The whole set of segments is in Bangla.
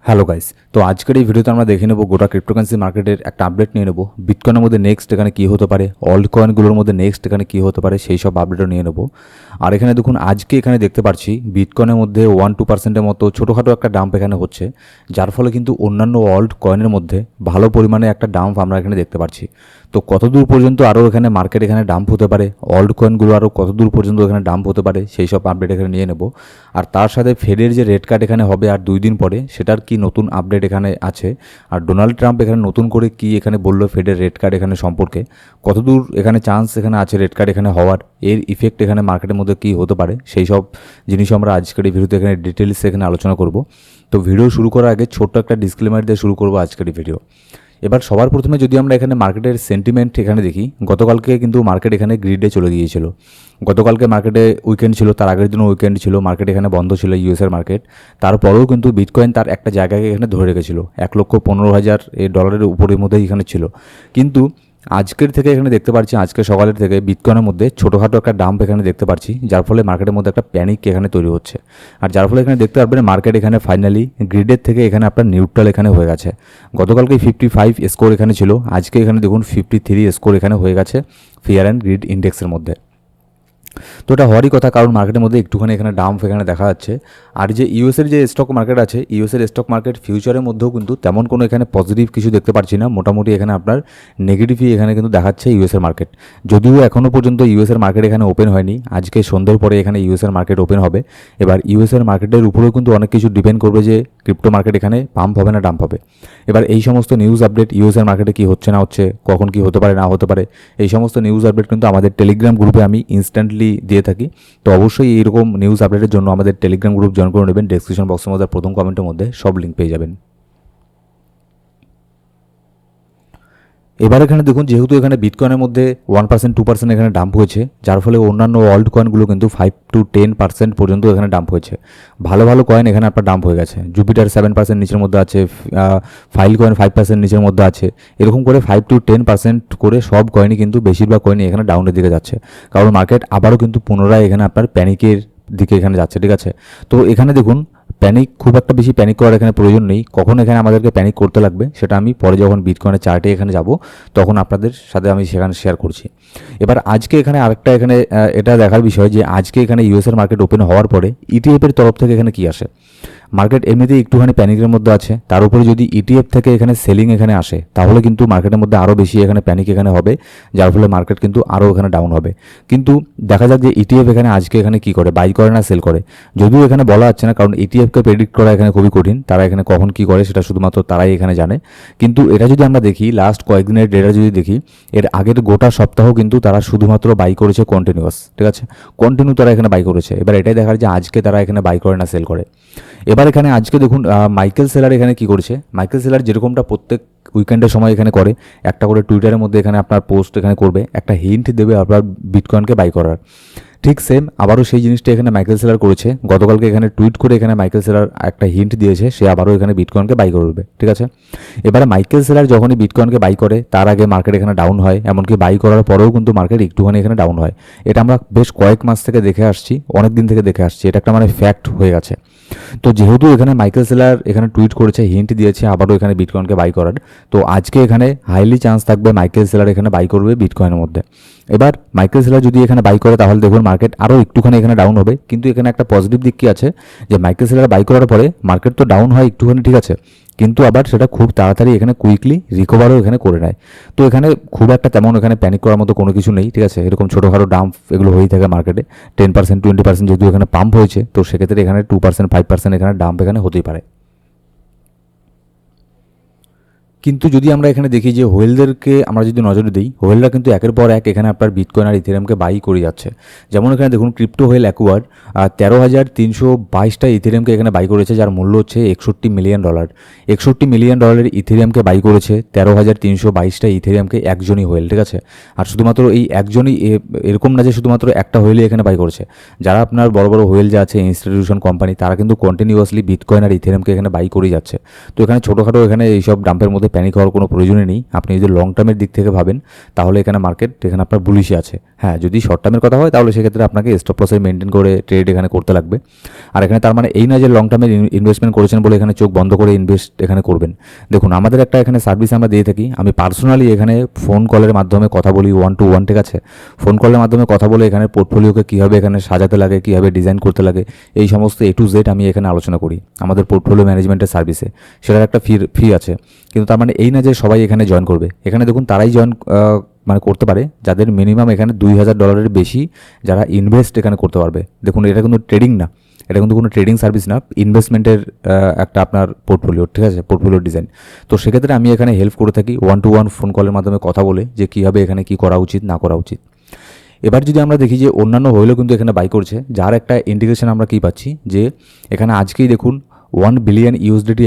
হ্যালো গাইস, তো আজকের এই ভিডিওতে আমরা দেখে নেব গোটা ক্রিপ্টোকারেন্সি মার্কেটের একটা আপডেট নিয়ে নেব। বিটকয়েনের মধ্যে নেক্সট এখানে কী হতে পারে, অল্ড কয়েনগুলোর মধ্যে নেক্সট এখানে কী হতে পারে সেই সব আপডেটও নিয়ে নেব। আর এখানে দেখুন আজকে এখানে দেখতে পাচ্ছি বিটকয়েনের মধ্যে 1-2% মতো ছোটোখাটো একটা ডাম্প এখানে হচ্ছে, যার ফলে কিন্তু অন্যান্য অল্ড কয়েনের মধ্যে ভালো পরিমাণে একটা ডাম্প আমরা এখানে দেখতে পাচ্ছি। তো কতদূর পর্যন্ত আরও এখানে মার্কেট এখানে ডাম্প হতে পারে, অল্ড কয়েনগুলো আরও কতদূর পর্যন্ত এখানে ডাম্প হতে পারে সেই সব আপডেট এখানে নিয়ে নেব। আর তার সাথে ফেডের যে রেট কাট এখানে হবে আর 2 দিন পরে, সেটার কি নতুন আপডেট এখানে আছে। আর ডোনাল্ড ট্রাম্প এখানে নতুন করে কি এখানে বললো ফেডের রেট কাট এখানে সম্পর্কে, কতদূর এখানে চান্স এখানে আছে রেট কাট এখানে হওয়ার, এর ইফেক্ট এখানে মার্কেটের মধ্যে কী হতে পারে সেই সব জিনিস আমরা আজকের এই ভিডিওতে এখানে ডিটেলস এখানে আলোচনা করব। তো ভিডিও শুরু করার আগে ছোট্ট একটা ডিসক্লেমার দিয়ে শুরু করবো আজকের এই ভিডিও। এবার সবার প্রথমে যদি আমরা এখানে মার্কেটের সেন্টিমেন্ট এখানে দেখি, গতকালকে কিন্তু মার্কেট এখানে গ্রিডে চলে গিয়েছিল। গতকালকে মার্কেটে উইকেন্ড ছিল, তার আগের দিনও উইকেন্ড ছিল, মার্কেট এখানে বন্ধ ছিল ইউএসের মার্কেট। তারপরেও কিন্তু বিটকয়েন তার একটা জায়গাকে এখানে ধরে রেখেছিল, $1,15,000 উপরের মধ্যেই এখানে ছিল। কিন্তু আজকের থেকে এখানে দেখতে পাচ্ছি, আজকে সকালের থেকে বিটকয়েনের মধ্যে ছোটোখাটো একটা ডাম্প এখানে দেখতে পাচ্ছি, যার ফলে মার্কেটের মধ্যে একটা প্যানিক এখানে তৈরি হচ্ছে। আর যার ফলে এখানে দেখতে পারবেন মার্কেট এখানে ফাইনালি গ্রিডের থেকে এখানে আপনার নিউট্রাল এখানে হয়ে গেছে। গতকালকে 55 স্কোর এখানে ছিল, আজকে এখানে দেখুন 53 স্কোর এখানে হয়ে গেছে ফিয়ার অ্যান্ড গ্রিড ইন্ডেক্সের মধ্যে। তো এটা হওয়ারই কথা, কারণ মার্কেটের মধ্যে একটুখানি এখানে ডাম্প এখানে দেখা যাচ্ছে। আর যে ইউএসের যে স্টক মার্কেট আছে, ইউএসের স্টক মার্কেট ফিউচারের মধ্যেও কিন্তু তেমন কোনো এখানে পজিটিভ কিছু দেখতে পাচ্ছি না, মোটামুটি এখানে আপনার নেগেটিভই এখানে কিন্তু দেখাচ্ছে ইউএসের মার্কেট। যদিও এখনও পর্যন্ত ইউএসের মার্কেট এখানে ওপেন হয়নি, আজকে সন্ধ্যের পরে এখানে ইউএসের মার্কেট ওপেন হবে। এবার ইউএসের মার্কেটের উপরেও কিন্তু অনেক কিছু ডিপেন্ড করবে যে ক্রিপ্টো মার্কেট এখানে পাম্প হবে না ডাম্প হবে। এবার এই সমস্ত নিউজ আপডেট ইউএসের মার্কেটে কী হচ্ছে না হচ্ছে, কখন কী হতে পারে না হতে পারে, এই সমস্ত নিউজ আপডেট কিন্তু আমাদের টেলিগ্রাম গ্রুপে আমি ইনস্ট্যান্টলি দিয়ে থাকি। তো অবশ্যই এইরকম নিউজ আপডেটের জন্য আমাদের টেলিগ্রাম গ্রুপ জয়েন করে নেবেন, ডেসক্রিপশন বক্সের মধ্যে প্রথম কমেন্টের মধ্যে সব লিঙ্ক পেয়ে যাবেন। এবার এখানে দেখুন, যেহেতু এখানে বিটকয়েনের মধ্যে 1%-2% এখানে ডাম্প হয়েছে, যার ফলে অন্যান্য অল্ড কয়েনগুলো কিন্তু 5-10% পর্যন্ত এখানে ডাম্প হয়েছে। ভালো ভালো কয়েন এখানে আপনার ডাম্প হয়ে গেছে। জুপিটার 7% নিচের মধ্যে আছে, ফাইল কয়েন 5% নিচের মধ্যে আছে। এরকম করে 5-10% করে সব কয়েনই কিন্তু বেশিরভাগ কয়েনই এখানে ডাউনের দিকে যাচ্ছে, কারণ মার্কেট আবারও কিন্তু পুনরায় এখানে আপনার প্যানিকের দিকে এখানে যাচ্ছে। ঠিক আছে, তো এখানে দেখুন খুব একটা বেশি প্যানিক করার এখানে প্রয়োজন নেই। কখন এখানে আমাদেরকে প্যানিক করতে লাগবে সেটা আমি পরে যখন বিটকয়েনের চার্টে এখানে যাব তখন আপনাদের সাথে আমি সেখানে শেয়ার করছি। এবার আজকে এখানে আরেকটা এখানে এটা দেখার বিষয় যে আজকে এখানে ইউএসের মার্কেট ওপেন হওয়ার পরে ইটিএফের তরফ থেকে এখানে কি আসে। মার্কেট এমনিতেই একটুখানি প্যানিকের মধ্যে আছে, তার উপরে যদি ইটিএফ থেকে এখানে সেলিং এখানে আসে তাহলে কিন্তু মার্কেটের মধ্যে আরও বেশি এখানে প্যানিক এখানে হবে, যার ফলে মার্কেট কিন্তু আরও এখানে ডাউন হবে। কিন্তু দেখা যাক যে ইটিএফ এখানে আজকে এখানে কি করে, বাই করে না সেল করে। যদিও এখানে বলা যাচ্ছে না, কারণ ইটিএফকে প্রেডিক্ট করা এখানে খুবই কঠিন, তারা এখানে কখন কি করে সেটা শুধুমাত্র তারাই এখানে জানে। কিন্তু এটা যদি আমরা দেখি, লাস্ট কয়েকদিনের ডেটা যদি দেখি, এর আগের গোটা সপ্তাহ কিন্তু তারা শুধুমাত্র বাই করেছে কন্টিনিউয়াস। ঠিক আছে, কন্টিনিউ তারা এখানে বাই করেছে। এবার এটাই দেখার যে আজকে তারা এখানে বাই করে না সেল করে। এবার এখানে আজকে দেখুন মাইকেল সেলার এখানে কি করেছে। মাইকেল সেলার যেরকমটা প্রত্যেক উইকেন্ডের সময় এখানে করে, একটা করে টুইটারের মধ্যে এখানে আপনার পোস্ট এখানে করবে, একটা হিন্ট দেবে আপনার বিটকয়েনকে বাই করার। ঠিক সেম আবারও সেই জিনিসটা এখানে মাইকেল সেলার করেছে। গতকালকে এখানে টুইট করে এখানে মাইকেল সেলার একটা হিন্ট দিয়েছে, সে আবারও এখানে বিটকয়েনকে বাই করবে। ঠিক আছে, এবারে মাইকেল সেলার যখনই বিটকয়েনকে বাই করে তার আগে মার্কেট এখানে ডাউন হয়, এমনকি বাই করার পরেও কিন্তু মার্কেট একটুখানি এখানে ডাউন হয়। এটা আমরা বেশ কয়েক মাস থেকে দেখে আসছি, অনেক দিন থেকে দেখে আসছি, এটা একটা মানে ফ্যাক্ট হয়ে গেছে। তো যেহেতু এখানে মাইকেল সেলার এখানে টুইট করেছে, হিন্ট দিয়েছে আবারও এখানে বিটকয়েনকে বাই করার, তো আজকে এখানে হাইলি চান্স থাকবে মাইকেল সেলার এখানে বাই করবে বিটকয়েনের মধ্যে। এবার মাইকেল সেলার যদি এখানে বাই করে তাহলে দেখুন মার্কেট আরও একটুখানি এখানে ডাউন হবে। কিন্তু এখানে একটা পজিটিভ দিক কি আছে যে মাইকেল সেলার বাই করার পরে মার্কেট তো ডাউন হয় একটুখানি, ঠিক আছে, কিন্তু আবার সেটা খুব তাড়াতাড়ি এখানে কুইকলি রিকভারও এখানে করে নেয়। তো এখানে খুব একটা তেমন এখানে প্যানিক করার মতো কোনো কিছু নেই। ঠিক আছে, এরকম ছোটোখাটো ডাম্প এগুলো হয়েই থাকে মার্কেটে, 10%-20% যেহেতু এখানে পাম্প হয়েছে, তো সেক্ষেত্রে এখানে 2%-5% এখানে ডাম্প এখানে হতেই পারে। কিন্তু যদি আমরা এখানে দেখি যে হোয়েলদেরকে আমরা যদি নজরে দিই, হোয়েলরা কিন্তু একের পর এক এখানে আপনার বিটকয়েন আর ইথেরিয়ামকে বাই করে যাচ্ছে। যেমন এখানে দেখুন ক্রিপ্টো হোয়েল অ্যাকুয়ার 13,322টা ইথেরিয়ামকে এখানে বাই করেছে, যার মূল্য হচ্ছে $61 মিলিয়ন। $61 মিলিয়ন ইথেরিয়ামকে বাই করেছে, 13,322টা ইথেরিয়ামকে একজনই হোয়েল। ঠিক আছে, আর শুধুমাত্র এই একজনই, এরকম না যে শুধুমাত্র একটা হোয়েলই এখানে বাই করেছে। যারা আপনার বড় বড় হোয়েল যে আছে ইনস্টিটিউশন কোম্পানি, তারা কিন্তু কন্টিনিউয়াসলি বিটকয়েন আর ইথেরিয়ামকে এখানে বাই করে যাচ্ছে। তো এখানে ছোটোখাটো এখানে এইসব ডাম্পের মধ্যে প্যানিক হওয়ার কোনো প্রয়োজনই নেই। আপনি যদি লং টার্মের দিক থেকে ভাবেন তাহলে এখানে মার্কেট এখানে আপনার বুলিশে আছে। হ্যাঁ, যদি শর্ট টার্মের কথা হয় তাহলে সেক্ষেত্রে আপনাকে স্টপ লসে মেনটেন করে ট্রেড এখানে করতে লাগবে। আর এখানে তার মানে এই না যে লং টার্মের ইনভেস্টমেন্ট করেছেন বলে এখানে চোখ বন্ধ করে ইনভেস্ট এখানে করবেন। দেখুন, আমাদের একটা এখানে সার্ভিস আমরা দিয়ে থাকি। আমি পার্সোনালি এখানে ফোন কলের মাধ্যমে কথা বলি 1-to-1, ঠিক আছে? ফোন কলের মাধ্যমে কথা বলে এখানে পোর্টফোলিওকে কীভাবে এখানে সাজাতে লাগে, কীভাবে ডিজাইন করতে লাগে, এই সমস্ত A to Z আমি এখানে আলোচনা করি আমাদের পোর্টফোলিও ম্যানেজমেন্টের সার্ভিসে। সেটার একটা ফি আছে, কিন্তু তার মানে এই না যে সবাই এখানে জয়েন করবে। এখানে দেখুন তারাই জয়েন মানে করতে পারে যাদের মিনিমাম এখানে $2,000 বেশি যারা ইনভেস্ট এখানে করতে পারবে। দেখুন, এটা কিন্তু ট্রেডিং না, এটা কিন্তু কোনো ট্রেডিং সার্ভিস না, ইনভেস্টমেন্টের একটা আপনার পোর্টফোলিও, ঠিক আছে? Portfolio design. তো সেক্ষেত্রে আমি এখানে হেল্প করে থাকি 1-to-1 ফোন কলের মাধ্যমে কথা বলে যে কীভাবে এখানে কী করা উচিত না করা উচিত। এবার যদি আমরা দেখি যে অন্যান্য হইলেও কিন্তু এখানে বাই করছে, যার একটা ইন্ডিকেশন আমরা কী পাচ্ছি যে এখানে আজকেই দেখুন $1 বিলিয়ন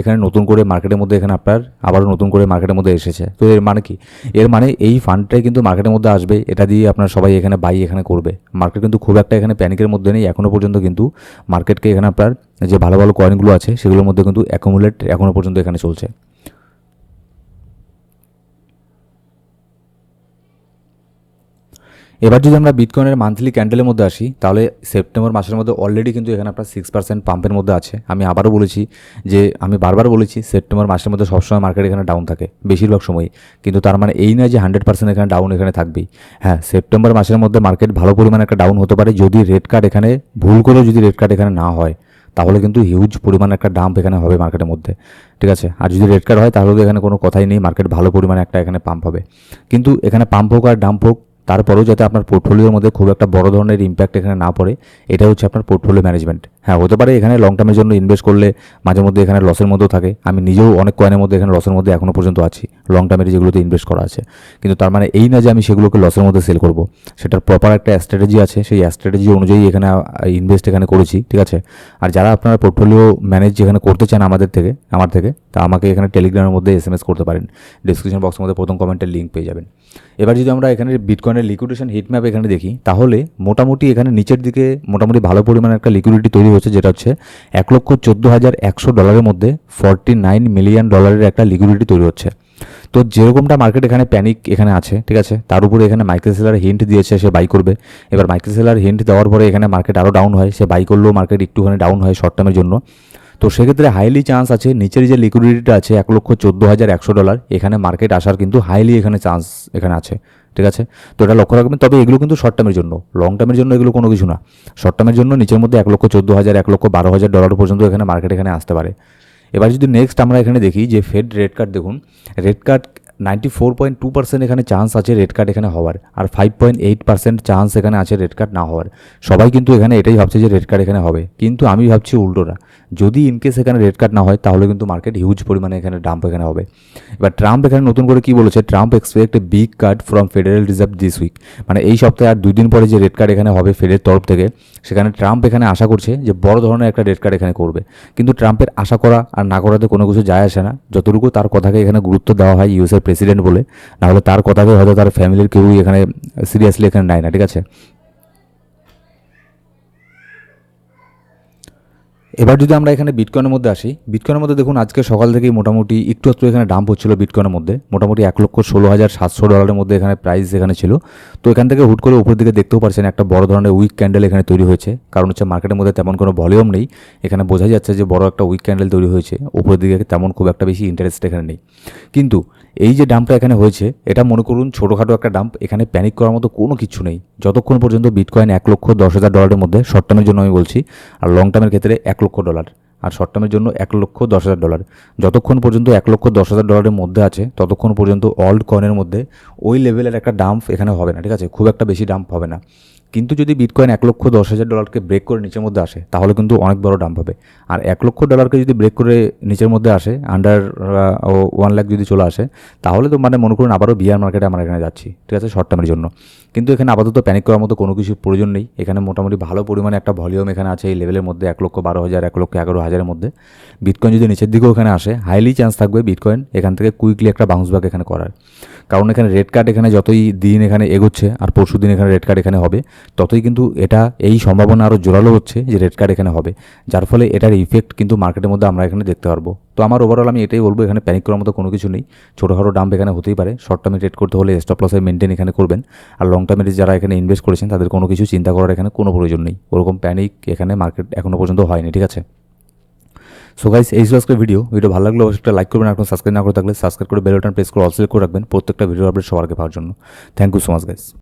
এখানে নতুন করে মার্কেটের মধ্যে এখানে আপনার আবারও নতুন করে মার্কেটের মধ্যে এসেছে। তো এর মানে কি? এর মানে এই ফান্ডটাই কিন্তু মার্কেটের মধ্যে আসবে, এটা দিয়ে আপনার সবাই এখানে বাই এখানে করবে। মার্কেট কিন্তু খুব একটা এখানে প্যানিকের মধ্যে নেই এখনও পর্যন্ত, কিন্তু মার্কেটকে এখানে আপনার যে ভালো ভালো কয়েনগুলো আছে সেগুলোর মধ্যে কিন্তু অ্যাকুমুলেট এখনও পর্যন্ত এখানে চলছে। এবার যদি আমরা বিটকয়েনের মান্থলি ক্যান্ডেলের মধ্যে আসি, তাহলে সেপ্টেম্বর মাসের মধ্যে অলরেডি কিন্তু এখানে আপনার 6% পাম্পের মধ্যে আছে। আমি আবারও বলেছি যে আমি বারবার বলেছি সেপ্টেম্বর মাসের মধ্যে সবসময় মার্কেট এখানে ডাউন থাকে বেশিরভাগ সময়ই, কিন্তু তার মানে এই নয় যে 100% এখানে ডাউন এখানে থাকবেই। হ্যাঁ, সেপ্টেম্বর মাসের মধ্যে মার্কেট ভালো পরিমাণে একটা ডাউন হতে পারে যদি রেড কার্ড এখানে ভুল করেও যদি রেড কার্ড এখানে না হয়, তাহলে কিন্তু হিউজ পরিমাণে একটা ডাম্প এখানে হবে মার্কেটের মধ্যে, ঠিক আছে? আর যদি রেড কার্ড হয় তাহলে তো এখানে কোনো কথাই নেই, মার্কেট ভালো পরিমাণে একটা এখানে পাম্প হবে। কিন্তু এখানে পাম্প হোক আর ডাম্প হোক, তারপরেও যাতে আপনার পোর্টফোলিওর মধ্যে খুব একটা বড় ধরনের ইম্প্যাক্ট এখানে না পড়ে, এটা হচ্ছে আপনার পোর্টফোলিও ম্যানেজমেন্ট। হ্যাঁ, হতে পারে এখানে লং টার্মের জন্য ইনভেস্ট করলে মাঝে মধ্যে এখানে লসের মধ্যেও থাকে। আমি নিজেও অনেক কয়েনের মধ্যে এখানে লসের মধ্যে এখনও পর্যন্ত আছি, লং টার্মের যেগুলোতে ইনভেস্ট করা আছে। কিন্তু তার মানে এই না যে আমি সেগুলোকে লসের মধ্যে সেল করব। সেটার প্রপার একটা স্ট্র্যাটেজি আছে, সেই স্ট্র্যাটেজি অনুযায়ী এখানে ইনভেস্ট এখানে করেছি, ঠিক আছে? আর যারা আপনারা পোর্টফোলিও ম্যানেজ যেখানে করতে চান আমার থেকে তা আমাকে এখানে টেলিগ্রামের মধ্যে SMS করতে পারেন। ডিসক্রিপশন বক্সের মধ্যে প্রথম কমেন্টের লিঙ্ক পেয়ে যাবেন। এবার যদি আমরা এখানে বিটকয়েনের লিকুইডেশন হিটম্যাপ এখানে দেখি, তাহলে মোটামুটি এখানে নিচের দিকে মোটামুটি ভালো পরিমাণে একটা লিকুইডিটি তৈরি হচ্ছে, যেটা হচ্ছে $1,14,100 মধ্যে $49 মিলিয়ন একটা লিকুইডিটি তৈরি হচ্ছে। তো যেরকমটা মার্কেট এখানে প্যানিক এখানে আছে, ঠিক আছে, তার উপরে এখানে মাইকেল সেলার হিন্ট দিয়েছে সে বাই করবে। এবার মাইকেল সেলার হিন্ট দেওয়ার পরে এখানে মার্কেট আরও ডাউন হয়, সে বাই করলেও মার্কেট একটুখানি ডাউন হয় শর্ট টার্মের জন্য। তো সেক্ষেত্রে হাইলি চান্স আছে নিচের যে লিকুইডিটিটা আছে $1,14,100, এখানে মার্কেট আসার কিন্তু হাইলি এখানে চান্স এখানে আছে, ঠিক আছে? তো এটা লক্ষ্য রাখবেন। তবে এগুলো কিন্তু শর্ট টার্মের জন্য, লং টার্মের জন্য এগুলো কোনো কিছু না। শর্ট টার্মের জন্য নিচের মধ্যে $1,14,000 $1,12,000 পর্যন্ত এখানে মার্কেট এখানে আসতে পারে। এবার যদি নেক্সট আমরা এখানে দেখি যে ফেড রেট কার্ড, দেখুন রেট কার্ড 94.2% এখানে চান্স আছে রেড কার্ড এখানে হওয়ার, আর 5.8% চান্স এখানে আছে রেড কার্ড না হওয়ার। সবাই কিন্তু এখানে এটাই ভাবছে যে রেড কার্ড এখানে হবে, কিন্তু আমি ভাবছি উল্টোটা। যদি ইনকেস এখানে রেড কার্ড না হয় তাহলে কিন্তু মার্কেট হিউজ পরিমাণে এখানে ডাম্প এখানে হবে। এবার ট্রাম্প এখানে নতুন করে কি বলেছে, Trump expect a big cut from federal reserve this week. মানে এই সপ্তাহে আর 2 দিন পরে যে রেড কার্ড এখানে হবে ফেডের তরফ থেকে, সেখানে ট্রাম্প এখানে আশা করছে যে বড় ধরনের একটা রেড কার্ড এখানে করবে। কিন্তু ট্রাম্পের আশা করা আর না করাতে কোনো কিছু যায় আসে না, যতটুকু তার কথাকে এখানে গুরুত্ব দেওয়া হয় ইউএসের প্রেসিডেন্ট বলে, নাহলে তার কথাকে হয়তো তার ফ্যামিলির কেউই এখানে সিরিয়াসলি এখানে নেয় না, ঠিক আছে? এবার যদি আমরা এখানে বিটকয়েনের মধ্যে আসি, বিটকয়েনের মধ্যে দেখুন আজকে সকাল থেকেই মোটামুটি একটু এখানে ডাম্প হচ্ছিল বিটকয়েনের মধ্যে, মোটামুটি $1,16,700 মধ্যে এখানে প্রাইস এখানে ছিল। তো এখান থেকে হুট করে উপর দিকে দেখতেও পারছেন একটা বড় ধরনের উইক ক্যান্ডেল এখানে তৈরি হয়েছে, কারণ হচ্ছে মার্কেটের মধ্যে তেমন কোনো ভলিউম নেই। এখানে বোঝা যাচ্ছে যে বড় একটা উইক ক্যান্ডেল তৈরি হয়েছে, উপরের দিকে তেমন খুব একটা বেশি ইন্টারেস্ট এখানে নেই। কিন্তু এই যে ডাম্পটা এখানে হয়েছে, এটা মনে করুন ছোটোখাটো একটা ডাম্প, এখানে প্যানিক করার মতো কোনো কিছু নেই যতক্ষণ পর্যন্ত বিটকয়েন $1,10,000 মধ্যে, শর্ট টার্মের জন্য আমি বলছি, আর লং টার্মের ক্ষেত্রে $1,00,000, আর শর্ট টার্মের জন্য $1,10,000। যতক্ষণ পর্যন্ত $1,10,000 মধ্যে আছে ততক্ষণ পর্যন্ত অল্ড কয়েনের মধ্যে ওই লেভেলের একটা ডাম্প এখানে হবে না, ঠিক আছে? খুব একটা বেশি ডাম্প হবে না। কিন্তু যদি বিটকয়েন $1,10,000 ব্রেক করে নিচের মধ্যে আসে তাহলে কিন্তু অনেক বড় ডাম্প হবে। আর $1,00,000 যদি ব্রেক করে নিচের মধ্যে আসে, আন্ডার 1 লাখ যদি চলে আসে, তাহলে তো মানে মনে করুন আবারও বিয়ার মার্কেটে আমরা এখানে যাচ্ছি, ঠিক আছে, শর্ট টার্মের জন্য। কিন্তু এখানে আপাতত প্যানিক করার মতো কোনো কিছু প্রয়োজন নেই। এখানে মোটামুটি ভালো পরিমাণে একটা ভলিউম এখানে আছে এই লেভেলের মধ্যে, 1,12,000 1,11,000 মধ্যে। বিটকয়েন যদি নিচের দিকেও এখানে আসে, হাইলি চান্স থাকবে বিটকয়েন এখান থেকে কুইকলি একটা বাউন্স ব্যাক এখানে করার। কারণ এখানে রেড কার্ড এখানে যতই দিন এখানে এগোচ্ছে আর পরশু দিন এখানে রেড কার্ড এখানে হবে, ততই কিন্তু এটা এই সম্ভাবনা আরও জোরালো হচ্ছে যে রেড কার্ড এখানে হবে, যার ফলে এটার ইফেক্ট কিন্তু মার্কেটের মধ্যে আমরা এখানে দেখতে পারবো। তো আমার ওভারঅল আমি এটাই বলবো, এখানে প্যানিক করার মতো কোনো কিছু নেই। ছোটোখাটো ডাম্প এখানে হতেই পারে, শর্ট টার্মে ট্রেড করতে হলে স্টপ লসে মেনটেন এখানে করবেন। আর লং টার্মে যারা এখানে ইনভেস্ট করেছেন তাদের কোনো কিছু চিন্তা করার এখানে কোনো প্রয়োজন নেই, ওরকম প্যানিক এখানে মার্কেট এখনও পর্যন্ত হয়নি, ঠিক আছে। সো গাইস, এই ছিল আজকের ভিডিও ভালো লাগলে অবশ্যই একটা লাইক করবেন, এখন সাবস্ক্রাইব না করে থাকলে সাবস্ক্রাইব করে বেল বাটন প্রেস করে অল সিলেক্ট করে রাখবেন প্রত্যেকটা ভিডিও আপডেট সবার আগে পাওয়ার জন্য। Thank you so much guys.